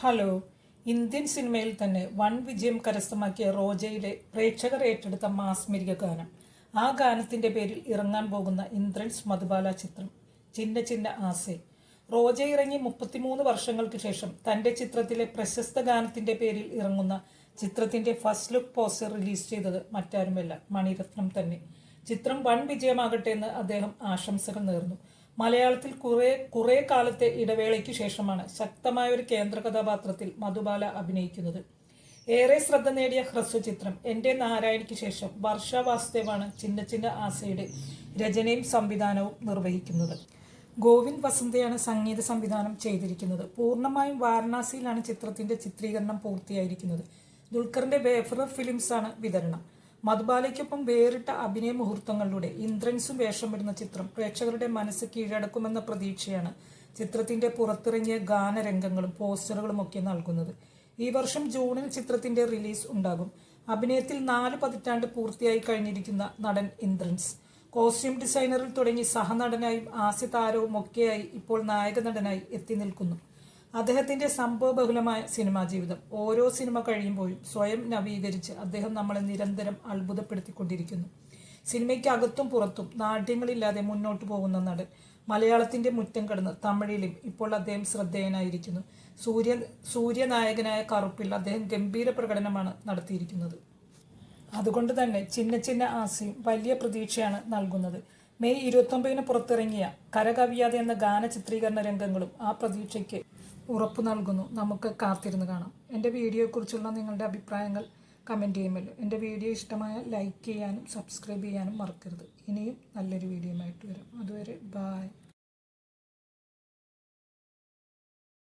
Hello. Indian സിനിമയിൽ തന്നെ വൻ വിജയം കരസ്ഥമാക്കിയ റോജയിലെ പ്രേക്ഷകർ ഏറ്റെടുത്ത മാസ്മരിക ഗാനം. ആ ഗാനത്തിന്റെ പേരിൽ ഇറങ്ങാൻ പോകുന്ന ഇന്ദ്രൻസ് മധുബാല ചിത്രം ചിന്ന ചിന്ന ആസെ. റോജ ഇറങ്ങി 33 വർഷങ്ങൾക്ക് ശേഷം തന്റെ ചിത്രത്തിലെ പ്രശസ്ത ഗാനത്തിന്റെ പേരിൽ ഇറങ്ങുന്ന ചിത്രത്തിന്റെ ഫസ്റ്റ് ലുക്ക് പോസ്റ്റർ റിലീസ് ചെയ്തത് മറ്റാരുമല്ല, മണിരത്നം തന്നെ. ചിത്രം വൻ വിജയമാകട്ടെ എന്ന് അദ്ദേഹം ആശംസകൾ നേർന്നു. മലയാളത്തിൽ കുറെ കാലത്തെ ഇടവേളയ്ക്ക് ശേഷമാണ് ശക്തമായ ഒരു കേന്ദ്ര കഥാപാത്രത്തിൽ മധുബാല അഭിനയിക്കുന്നത്. ഏറെ ശ്രദ്ധ നേടിയ ഹ്രസ്വചിത്രം എൻ്റെ നാരായണിക്ക് ശേഷം വർഷ വാസുദേവാണ് ചിന്ന ചിന്ന ആസയുടെ രചനയും സംവിധാനവും നിർവഹിക്കുന്നത്. ഗോവിന്ദ് വസന്തയാണ് സംഗീത സംവിധാനം ചെയ്തിരിക്കുന്നത്. പൂർണ്ണമായും വാരണാസിയിലാണ് ചിത്രത്തിന്റെ ചിത്രീകരണം പൂർത്തിയായിരിക്കുന്നത്. ദുൽഖറിന്റെ വേഫറർ ഫിലിംസാണ് വിതരണം. മധുബാലയ്ക്കൊപ്പം വേറിട്ട അഭിനയ മുഹൂർത്തങ്ങളിലൂടെ ഇന്ദ്രൻസും വേഷമിടുന്ന ചിത്രം പ്രേക്ഷകരുടെ മനസ്സ് കീഴടക്കുമെന്ന പ്രതീക്ഷയാണ് ചിത്രത്തിന്റെ പുറത്തിറങ്ങിയ ഗാനരംഗങ്ങളും പോസ്റ്ററുകളും ഒക്കെ നൽകുന്നത്. ഈ വർഷം ജൂണിൽ ചിത്രത്തിന്റെ റിലീസ് ഉണ്ടാകും. അഭിനയത്തിൽ 4 പതിറ്റാണ്ട് പൂർത്തിയായി കഴിഞ്ഞിരിക്കുന്ന നടൻ ഇന്ദ്രൻസ് കോസ്റ്റ്യൂം ഡിസൈനറിൽ തുടങ്ങി സഹനടനായും ഹാസ്യതാരവും ഒക്കെയായി ഇപ്പോൾ നായക നടനായി എത്തി നിൽക്കുന്നു. അദ്ദേഹത്തിന്റെ സംഭവബഹുലമായ സിനിമാ ജീവിതം ഓരോ സിനിമ കഴിയുമ്പോഴും സ്വയം നവീകരിച്ച് അദ്ദേഹം നമ്മളെ നിരന്തരം അത്ഭുതപ്പെടുത്തിക്കൊണ്ടിരിക്കുന്നു. സിനിമയ്ക്ക് അകത്തും പുറത്തും നാട്യങ്ങളില്ലാതെ മുന്നോട്ട് പോകുന്ന നടൻ. മലയാളത്തിന്റെ മുറ്റം കടന്ന് തമിഴിലും ഇപ്പോൾ അദ്ദേഹം ശ്രദ്ധേയനായിരിക്കുന്നു. സൂര്യനായകനായ കറുപ്പിൽ അദ്ദേഹം ഗംഭീര പ്രകടനമാണ് നടത്തിയിരിക്കുന്നത്. അതുകൊണ്ട് തന്നെ ചിന്ന ചിന്ന ആസയും വലിയ പ്രതീക്ഷയാണ് നൽകുന്നത്. മെയ് 29 പുറത്തിറങ്ങിയ കരകവിയാതെ എന്ന ഗാന ചിത്രീകരണ രംഗങ്ങളും ആ പ്രതീക്ഷയ്ക്ക് ഉറപ്പു നൽകുന്നു. നമുക്ക് കാത്തിരുന്ന് കാണാം. എൻ്റെ വീഡിയോയെക്കുറിച്ചുള്ള നിങ്ങളുടെ അഭിപ്രായങ്ങൾ കമൻറ്റ് ചെയ്യുമല്ലോ. എൻ്റെ വീഡിയോ ഇഷ്ടമായാൽ ലൈക്ക് ചെയ്യാനും സബ്സ്ക്രൈബ് ചെയ്യാനും മറക്കരുത്. ഇനിയും നല്ലൊരു വീഡിയോയുമായിട്ട് വരാം. അതുവരെ ബായ്.